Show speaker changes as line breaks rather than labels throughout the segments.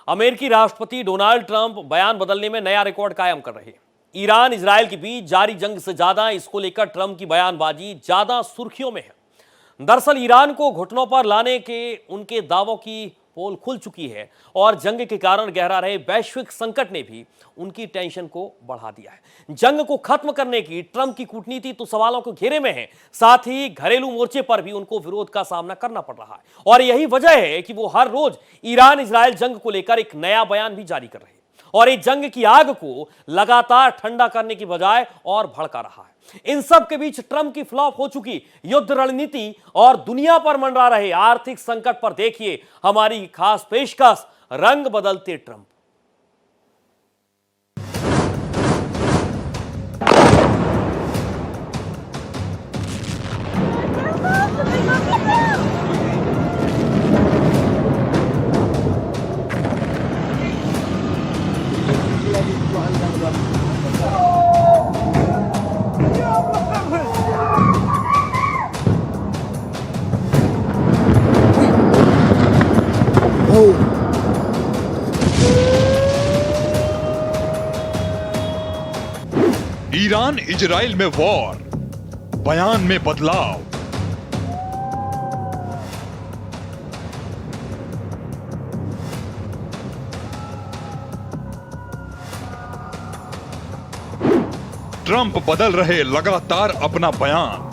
अमेरिकी राष्ट्रपति Donald Trump बयान बदलने में नया रिकॉर्ड कायम कर रहे हैं। ईरान इजरायल के बीच जारी जंग से ज्यादा इसको लेकर ट्रंप की बयानबाजी ज्यादा सुर्खियों में है। दरअसल ईरान को घुटनों पर लाने के उनके दावों की पोल खुल चुकी है और जंग के कारण गहरा रहे वैश्विक संकट ने भी उनकी टेंशन को बढ़ा दिया है। जंग को खत्म करने की ट्रंप की कूटनीति तो सवालों के घेरे में है, साथ ही घरेलू मोर्चे पर भी उनको विरोध का सामना करना पड़ रहा है और यही वजह है कि वो हर रोज ईरान इजरायल जंग को लेकर एक नया बयान भी जारी कर रहे हैं और इस जंग की आग को लगातार ठंडा करने की बजाय और भड़का रहा है। इन सब के बीच ट्रंप की फ्लॉप हो चुकी युद्ध रणनीति और दुनिया पर मंडरा रहे आर्थिक संकट पर देखिए हमारी खास पेशकश, रंग बदलते ट्रंप।
ईरान इजराइल में वॉर, बयान में बदलाव। ट्रंप बदल रहे लगातार अपना बयान,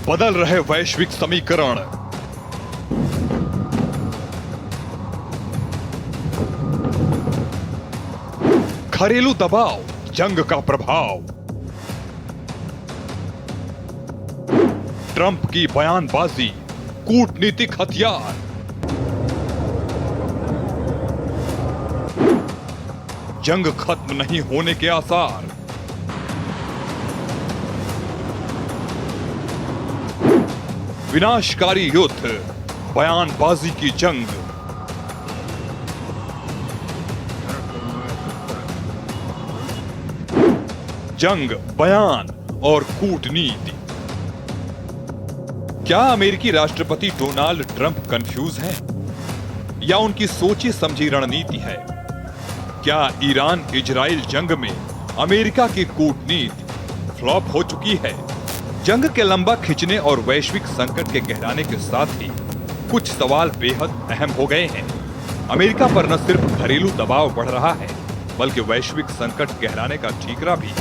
बदल रहे वैश्विक समीकरण। घरेलू दबाव, जंग का प्रभाव। ट्रंप की बयानबाजी, कूटनीतिक हथियार। जंग खत्म नहीं होने के आसार। विनाशकारी युद्ध, बयानबाजी की जंग। जंग, बयान और कूटनीति। क्या अमेरिकी राष्ट्रपति डोनाल्ड ट्रंप कंफ्यूज हैं? या उनकी सोची समझी रणनीति है? क्या ईरान इजराइल जंग में अमेरिका की कूटनीति फ्लॉप हो चुकी है? जंग के लंबा खिंचने और वैश्विक संकट के गहराने के साथ ही कुछ सवाल बेहद अहम हो गए हैं। अमेरिका पर न सिर्फ घरेलू दबाव बढ़ रहा है, बल्कि वैश्विक संकट गहराने का ठीकरा भी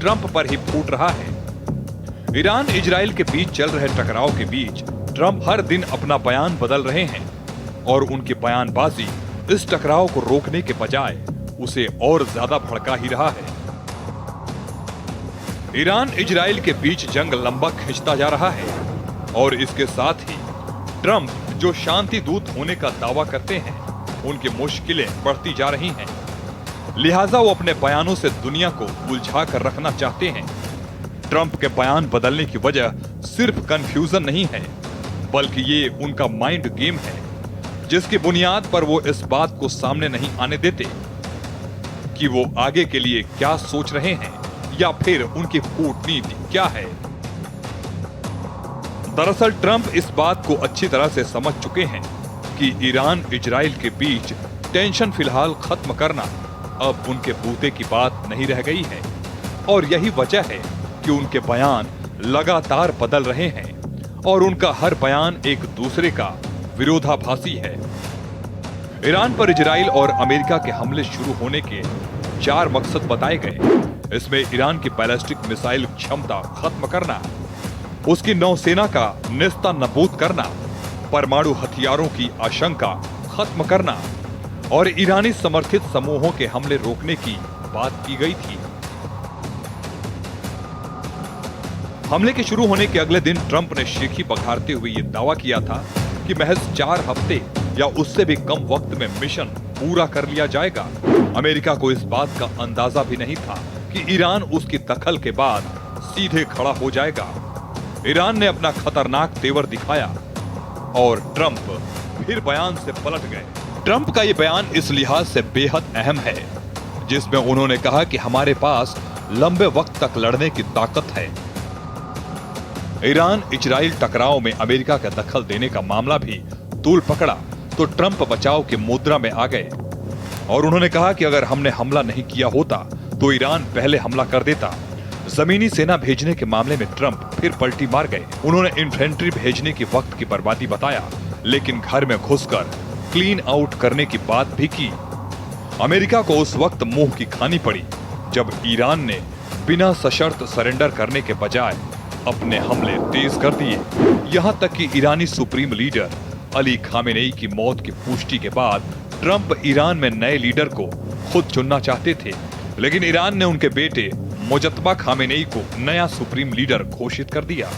ट्रंप पर ही फूट रहा है। ईरान इजराइल के बीच चल रहे टकराव के बीच ट्रंप हर दिन अपना बयान बदल रहे हैं और उनकी बयानबाजी इस टकराव को रोकने के बजाय उसे और ज्यादा भड़का ही रहा है। ईरान इजराइल के बीच जंग लंबा खिंचता जा रहा है और इसके साथ ही ट्रंप जो शांति दूत होने का दावा करते हैं, उनकी मुश्किलें बढ़ती जा रही हैं। लिहाजा वो अपने बयानों से दुनिया को उलझा कर रखना चाहते हैं। ट्रंप के बयान बदलने की वजह सिर्फ कंफ्यूजन नहीं है, बल्कि ये उनका माइंड गेम है, जिसकी बुनियाद पर वो इस बात को सामने नहीं आने देते कि वो आगे के लिए क्या सोच रहे हैं या फिर उनकी कूटनीति क्या है। दरअसल ट्रंप इस बात को अच्छी तरह से समझ चुके हैं कि ईरान इजराइल के बीच टेंशन फिलहाल खत्म करना अब उनके बूते की बात नहीं रह गई है और यही वजह है कि उनके बयान लगातार बदल रहे हैं और उनका हर बयान एक दूसरे का विरोधाभासी है। ईरान पर इजराइल और अमेरिका के हमले शुरू होने के 4 मकसद बताए गए। इसमें ईरान की बैलिस्टिक मिसाइल क्षमता खत्म करना, उसकी नौसेना का नेस्तनाबूद करना, परमाणु हथियारों की आशंका खत्म करना और ईरानी समर्थित समूहों के हमले रोकने की बात की गई थी। हमले के शुरू होने के अगले दिन ट्रंप ने शेखी बखारते हुए यह दावा किया था कि महज 4 हफ्ते या उससे भी कम वक्त में मिशन पूरा कर लिया जाएगा। अमेरिका को इस बात का अंदाजा भी नहीं था कि ईरान उसकी दखल के बाद सीधे खड़ा हो जाएगा। ईरान ने अपना खतरनाक तेवर दिखाया और ट्रंप फिर बयान से पलट गए। ट्रंप का यह बयान इस लिहाज से बेहद अहम है, जिसमें उन्होंने कहा कि हमारे पास लंबे वक्त तक लड़ने की ताकत है। ईरान इजराइल टकराव में अमेरिका का दखल देने का मामला भी तूल पकड़ा तो ट्रंप बचाव की मुद्रा में आ गए और उन्होंने कहा कि अगर हमने हमला नहीं किया होता तो ईरान पहले हमला कर देता। जमीनी सेना भेजने के मामले में ट्रंप फिर पलटी मार गए। उन्होंने इन्फेंट्री भेजने की वक्त की बर्बादी बताया, लेकिन घर में घुसकर क्लीन आउट करने की बात भी की। अमेरिका को उस वक्त मुंह की खानी पड़ी जब ईरान ने बिना सशर्त सरेंडर करने के बजाय अपने हमले तेज कर दिए। यहां तक कि ईरानी सुप्रीम लीडर अली खामेनेई की मौत की पुष्टि के बाद ट्रंप ईरान में नए लीडर को खुद चुनना चाहते थे, लेकिन ईरान ने उनके बेटे मुजतबा खामेनेई को नया सुप्रीम लीडर घोषित कर दिया।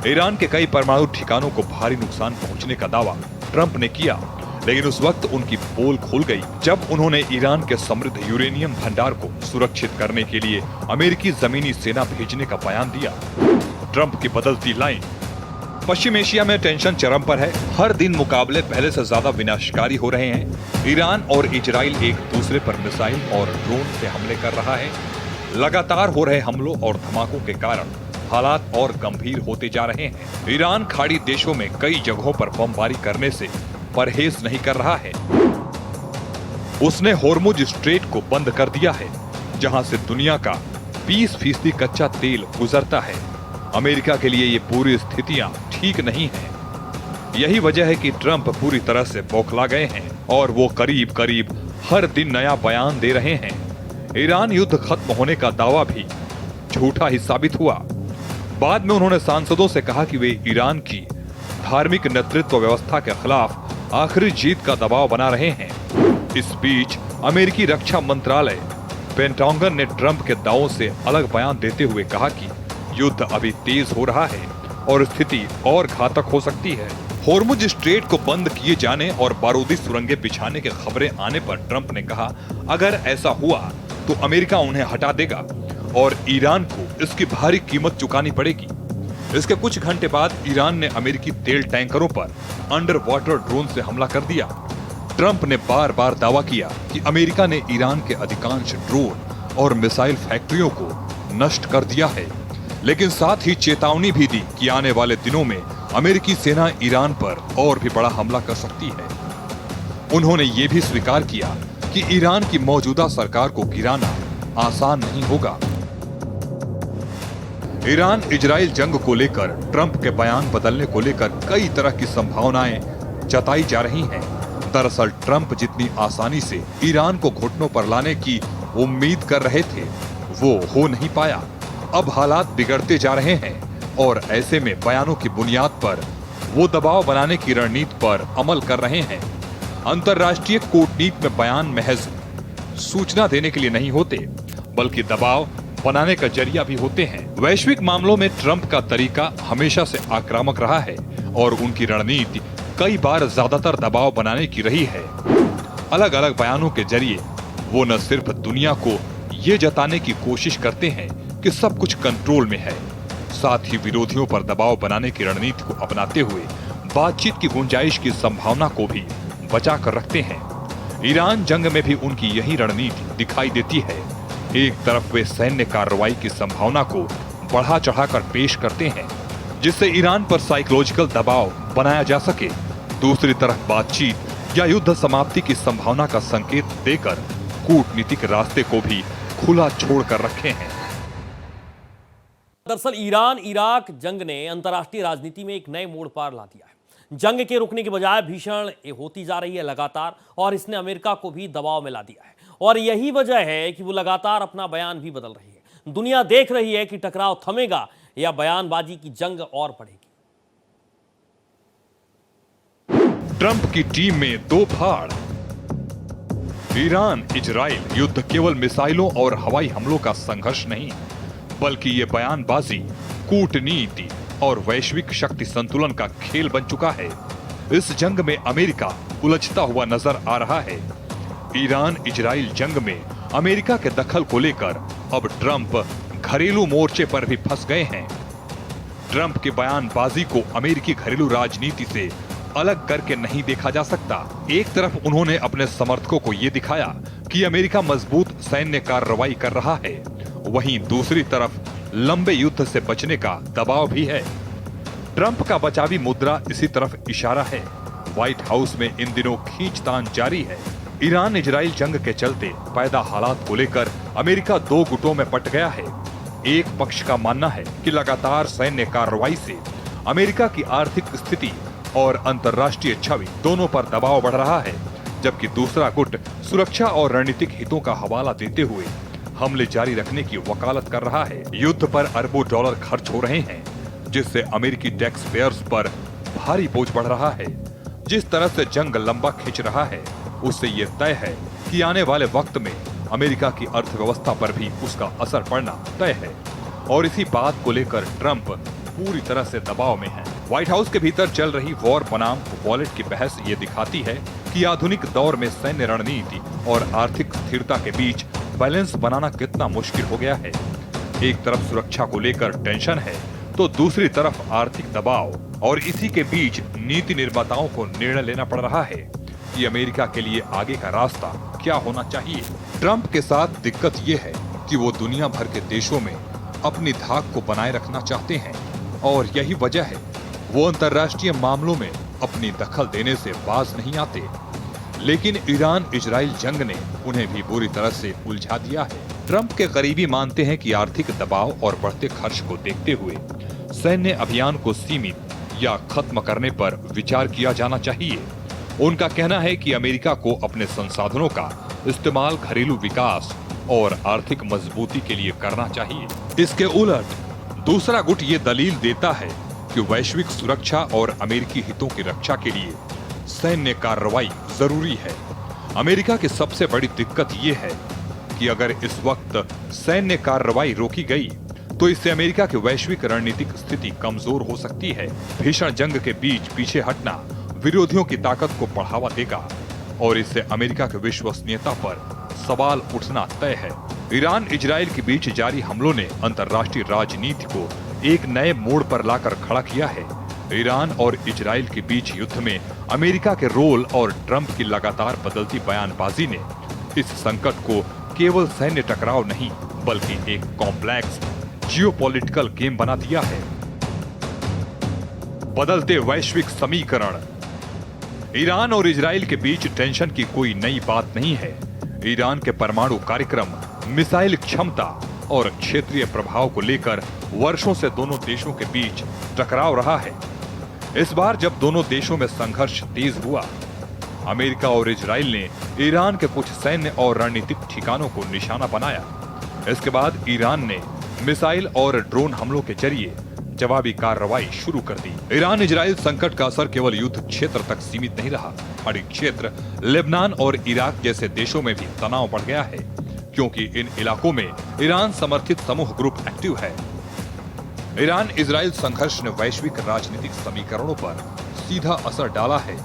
ईरान के कई परमाणु ठिकानों को भारी नुकसान पहुंचने का दावा ट्रंप ने किया, लेकिन उस वक्त उनकी पोल खुल गई जब उन्होंने ईरान के समृद्ध यूरेनियम भंडार को सुरक्षित करने के लिए अमेरिकी जमीनी सेना भेजने का बयान दिया। ट्रंप की बदलती लाइन। पश्चिम एशिया में टेंशन चरम पर है। हर दिन मुकाबले पहले से ज्यादा विनाशकारी हो रहे हैं। ईरान और इजराइल एक दूसरे पर मिसाइल और ड्रोन से हमले कर रहा है। लगातार हो रहे हमलों और धमाकों के कारण हालात और गंभीर होते जा रहे हैं। ईरान खाड़ी देशों में कई जगहों पर बमबारी करने से परहेज नहीं कर रहा है। उसने होर्मुज स्ट्रेट को बंद कर दिया है, जहां से दुनिया का 20% कच्चा तेल गुजरता है। अमेरिका के लिए ये पूरी स्थितियां ठीक नहीं हैं। यही वजह है कि ट्रंप पूरी तरह से बौखला गए हैं और वो करीब करीब हर दिन नया बयान दे रहे हैं। ईरान युद्ध खत्म होने का दावा भी झूठा ही साबित हुआ। बाद में उन्होंने सांसदों से कहा कि वे ईरान की धार्मिक नेतृत्व व्यवस्था के खिलाफ आखिरी जीत का दबाव बना रहे हैं। इस बीच अमेरिकी रक्षा मंत्रालय पेंटागन ने ट्रंप के दावों से अलग बयान देते हुए कहा कि युद्ध अभी तेज हो रहा है और स्थिति और घातक हो सकती है। होर्मुज स्ट्रेट को बंद किए जाने और बारूदी सुरंगें बिछाने की खबरें आने पर ट्रंप ने कहा, अगर ऐसा हुआ तो अमेरिका उन्हें हटा देगा और ईरान को इसकी भारी कीमत चुकानी पड़ेगी। इसके कुछ घंटे बाद ईरान ने अमेरिकी तेल टैंकरों पर अंडर वाटर ड्रोन से हमला कर दिया। ट्रंप ने बार बार दावा किया कि अमेरिका ने ईरान के अधिकांश ड्रोन और मिसाइल फैक्ट्रियों को नष्ट कर दिया है, लेकिन साथ ही चेतावनी भी दी कि आने वाले दिनों में अमेरिकी सेना ईरान पर और भी बड़ा हमला कर सकती है। उन्होंने ये भी स्वीकार किया कि ईरान की मौजूदा सरकार को गिराना आसान नहीं होगा। ईरान इजराइल जंग को लेकर ट्रंप के बयान बदलने को लेकर कई तरह की संभावनाएं जताई जा रही हैं। दरअसल ट्रंप जितनी आसानी से ईरान को घुटनों पर लाने की उम्मीद कर रहे थे, वो हो नहीं पाया। अब हालात बिगड़ते जा रहे हैं और ऐसे में बयानों की बुनियाद पर वो दबाव बनाने की रणनीति पर अमल कर रहे हैं। अंतर्राष्ट्रीय कूटनीति में बयान महज सूचना देने के लिए नहीं होते, बल्कि दबाव बनाने का जरिया भी होते हैं। वैश्विक मामलों में ट्रंप का तरीका हमेशा से आक्रामक रहा है और उनकी रणनीति कई बार ज्यादातर दबाव बनाने की रही है। अलग अलग बयानों के जरिए वो न सिर्फ दुनिया को ये जताने की कोशिश करते हैं कि सब कुछ कंट्रोल में है, साथ ही विरोधियों पर दबाव बनाने की रणनीति को अपनाते हुए बातचीत की गुंजाइश की संभावना को भी बचा कर रखते हैं। ईरान जंग में भी उनकी यही रणनीति दिखाई देती है। एक तरफ वे सैन्य कार्रवाई की संभावना को बढ़ा चढ़ाकर पेश करते हैं, जिससे ईरान पर साइकोलॉजिकल दबाव बनाया जा सके। दूसरी तरफ बातचीत या युद्ध समाप्ति की संभावना का संकेत देकर कूटनीतिक रास्ते को भी खुला छोड़कर रखे हैं।
दरअसल ईरान इराक जंग ने अंतर्राष्ट्रीय राजनीति में एक नए मोड़ पार ला दिया है। जंग के रुकने के बजाय भीषण होती जा रही है लगातार, और इसने अमेरिका को भी दबाव में ला दिया है। और यही वजह है कि वो लगातार अपना बयान भी बदल रही है। दुनिया देख रही है कि टकराव थमेगा या बयानबाजी की जंग और बढ़ेगी।
ट्रंप की टीम में दो फाड़। ईरान इजराइल युद्ध केवल मिसाइलों और हवाई हमलों का संघर्ष नहीं, बल्कि ये बयानबाजी, कूटनीति और वैश्विक शक्ति संतुलन का खेल बन चुका है। इस जंग में अमेरिका उलझता हुआ नजर आ रहा है। ईरान इजराइल जंग में अमेरिका के दखल को लेकर अब ट्रंप घरेलू मोर्चे पर भी फंस गए हैं। ट्रंप की बयानबाजी को अमेरिकी घरेलू राजनीति से अलग करके नहीं देखा जा सकता। एक तरफ उन्होंने अपने समर्थकों को ये दिखाया कि अमेरिका मजबूत सैन्य कार्रवाई कर रहा है, वहीं दूसरी तरफ लंबे युद्ध से बचने का दबाव भी है। ट्रंप का बचावी मुद्रा इसी तरफ इशारा है। व्हाइट हाउस में इन दिनों खींचतान जारी है। ईरान इजराइल जंग के चलते पैदा हालात को लेकर अमेरिका दो गुटों में बंट गया है। एक पक्ष का मानना है कि लगातार सैन्य कार्रवाई से अमेरिका की आर्थिक स्थिति और अंतर्राष्ट्रीय छवि दोनों पर दबाव बढ़ रहा है, जबकि दूसरा गुट सुरक्षा और रणनीतिक हितों का हवाला देते हुए हमले जारी रखने की वकालत कर रहा है। युद्ध पर अरबों डॉलर खर्च हो रहे हैं, जिससे अमेरिकी टैक्स पेयर्स पर भारी बोझ बढ़ रहा है। जिस तरह से जंग लंबा खिंच रहा है, उससे ये तय है कि आने वाले वक्त में अमेरिका की अर्थव्यवस्था पर भी उसका असर पड़ना तय है। और इसी बात को लेकर ट्रंप पूरी तरह से दबाव में है। व्हाइट हाउस के भीतर चल रही वॉर बनाम वॉलेट की बहस ये दिखाती है कि आधुनिक दौर में सैन्य रणनीति और आर्थिक स्थिरता के बीच बैलेंस बनाना कितना मुश्किल हो गया है। एक तरफ सुरक्षा को लेकर टेंशन है, तो दूसरी तरफ आर्थिक दबाव, और इसी के बीच नीति निर्माताओं को निर्णय लेना पड़ रहा है कि अमेरिका के लिए आगे का रास्ता क्या होना चाहिए। ट्रंप के साथ दिक्कत ये है कि वो दुनिया भर के देशों में अपनी धाक को बनाए रखना चाहते हैं, और यही वजह है वो अंतर्राष्ट्रीय मामलों में अपनी दखल देने से बाज नहीं आते। लेकिन ईरान इजराइल जंग ने उन्हें भी बुरी तरह से उलझा दिया है। ट्रंप के करीबी मानते हैं कि आर्थिक दबाव और बढ़ते खर्च को देखते हुए सैन्य अभियान को सीमित या खत्म करने पर विचार किया जाना चाहिए। उनका कहना है कि अमेरिका को अपने संसाधनों का इस्तेमाल घरेलू विकास और आर्थिक मजबूती के लिए करना चाहिए। इसके उलट दूसरा गुट ये दलील देता है कि वैश्विक सुरक्षा और अमेरिकी हितों की रक्षा के लिए सैन्य कार्रवाई जरूरी है। अमेरिका की सबसे बड़ी दिक्कत ये है कि अगर इस वक्त सैन्य कार्रवाई रोकी गई तो इससे अमेरिका की वैश्विक रणनीतिक स्थिति कमजोर हो सकती है। भीषण जंग के बीच पीछे हटना विरोधियों की ताकत को बढ़ावा देगा और इससे अमेरिका की विश्वसनीयता पर सवाल उठना तय है। ईरान इजराइल के बीच जारी हमलों ने अंतर्राष्ट्रीय राजनीति को एक नए मोड़ पर लाकर खड़ा किया है। ईरान और इजराइल के बीच युद्ध में अमेरिका के रोल और ट्रंप की लगातार बदलती बयानबाजी ने इस संकट को केवल सैन्य टकराव नहीं बल्कि एक कॉम्प्लेक्स जियोपॉलिटिकल गेम बना दिया है। बदलते वैश्विक समीकरण। ईरान और इजराइल के बीच टेंशन की कोई नई बात नहीं है। ईरान के परमाणु कार्यक्रम, मिसाइल क्षमता और क्षेत्रीय प्रभाव को लेकर वर्षों से दोनों देशों के बीच टकराव रहा है। इस बार जब दोनों देशों में संघर्ष तेज हुआ, अमेरिका और इजराइल ने ईरान के कुछ सैन्य और रणनीतिक ठिकानों को निशाना बनाया। इसके बाद ईरान ने मिसाइल और ड्रोन हमलों के जरिए जवाबी कार्रवाई शुरू कर दी। ईरान इजराइल संकट का असर केवल युद्ध क्षेत्र तक सीमित नहीं रहा। पहाड़ी क्षेत्र, लेबनान और इराक जैसे देशों में भी तनाव बढ़ गया है, क्योंकि इन इलाकों में ईरान समर्थित समूह ग्रुप एक्टिव है। ईरान इजराइल संघर्ष ने वैश्विक राजनीतिक समीकरणों पर सीधा असर डाला है।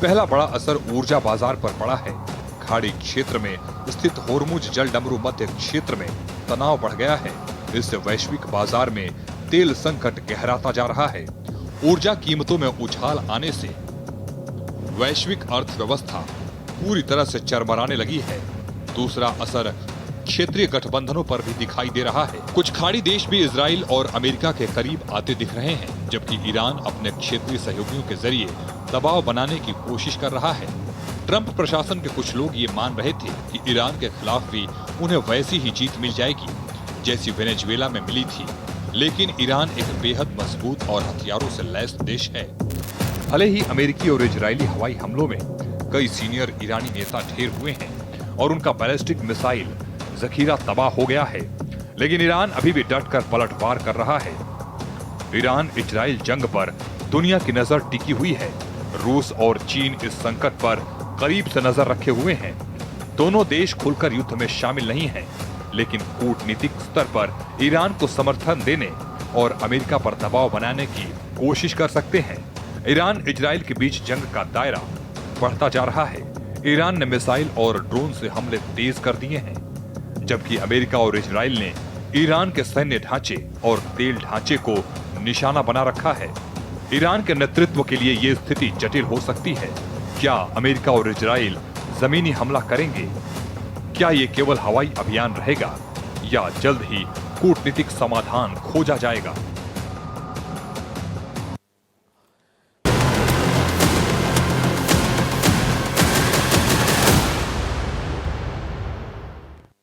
पहला बड़ा असर ऊर्जा बाजार पर पड़ा है। खाड़ी क्षेत्र में स्थित होर्मुज जलडमरू मध्य क्षेत्र में तनाव बढ़ गया है। इससे वैश्विक बाजार में तेल संकट गहराता जा रहा है। ऊर्जा कीमतों में उछाल आने से वैश्विक अर्थव्यवस्था पूरी तरह से चरमराने लगी है। दूसरा असर क्षेत्रीय गठबंधनों पर भी दिखाई दे रहा है। कुछ खाड़ी देश भी इजराइल और अमेरिका के करीब आते दिख रहे हैं, जबकि ईरान अपने क्षेत्रीय सहयोगियों के जरिए दबाव बनाने की कोशिश कर रहा है। ट्रंप प्रशासन के कुछ लोग ये मान रहे थे कि ईरान के खिलाफ भी उन्हें वैसी ही जीत मिल जाएगी जैसी वेनेजुएला में मिली थी, लेकिन ईरान एक बेहद मजबूत और हथियारों से लैस देश है। भले ही अमेरिकी और इजरायली हवाई हमलों में कई सीनियर ईरानी नेता ढेर हुए हैं और उनका बैलिस्टिक मिसाइल जखीरा तबाह हो गया है, लेकिन ईरान अभी भी डट कर पलटवार कर रहा है। ईरान इजराइल जंग पर दुनिया की नजर टिकी हुई है। रूस और चीन इस संकट पर करीब से नजर रखे हुए हैं। दोनों देश खुलकर युद्ध में शामिल नहीं हैं, लेकिन कूटनीतिक स्तर पर ईरान को समर्थन देने और अमेरिका पर दबाव बनाने की कोशिश कर सकते हैं। ईरान इजराइल के बीच जंग का दायरा बढ़ता जा रहा है। ईरान ने मिसाइल और ड्रोन से हमले तेज कर दिए हैं, जबकि अमेरिका और इजराइल ने ईरान के सैन्य ढांचे और तेल ढांचे को निशाना बना रखा है। ईरान के नेतृत्व के लिए ये स्थिति जटिल हो सकती है। क्या अमेरिका और इजराइल जमीनी हमला करेंगे? क्या ये केवल हवाई अभियान रहेगा या जल्द ही कूटनीतिक समाधान खोजा जाएगा?